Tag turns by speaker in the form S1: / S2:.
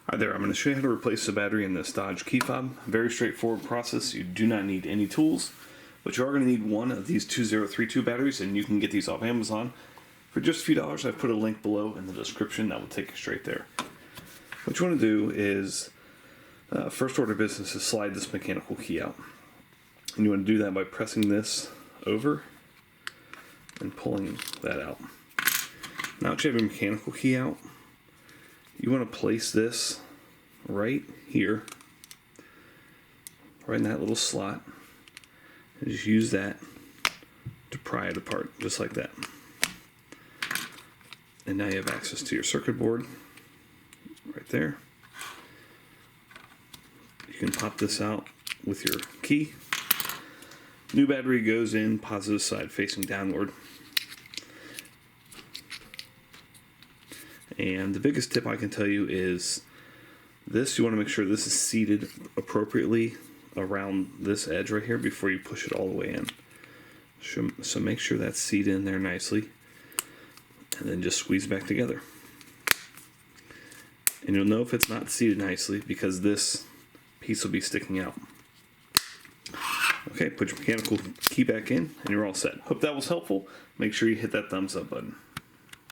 S1: Hi there, I'm going to show you how to replace the battery in this Dodge key fob. Very straightforward process. You do not need any tools, but you are going to need one of these 2032 batteries, and you can get these off Amazon for just a few dollars. I've put a link below in the description that will take you straight there. What you want to do is, first order of business is slide this mechanical key out. And you want to do that by pressing this over and pulling that out. Now that you have your mechanical key out, you want to place this right here, right in that little slot, and just use that to pry it apart, just like that. And now you have access to your circuit board right there. You can pop this out with your key. New battery goes in, positive side facing downward. And the biggest tip I can tell you is this: you want to make sure this is seated appropriately around this edge right here before you push it all the way in. So make sure that's seated in there nicely, and then just squeeze back together. And you'll know if it's not seated nicely because this piece will be sticking out. Okay, put your mechanical key back in and you're all set. Hope that was helpful. Make sure you hit that thumbs up button.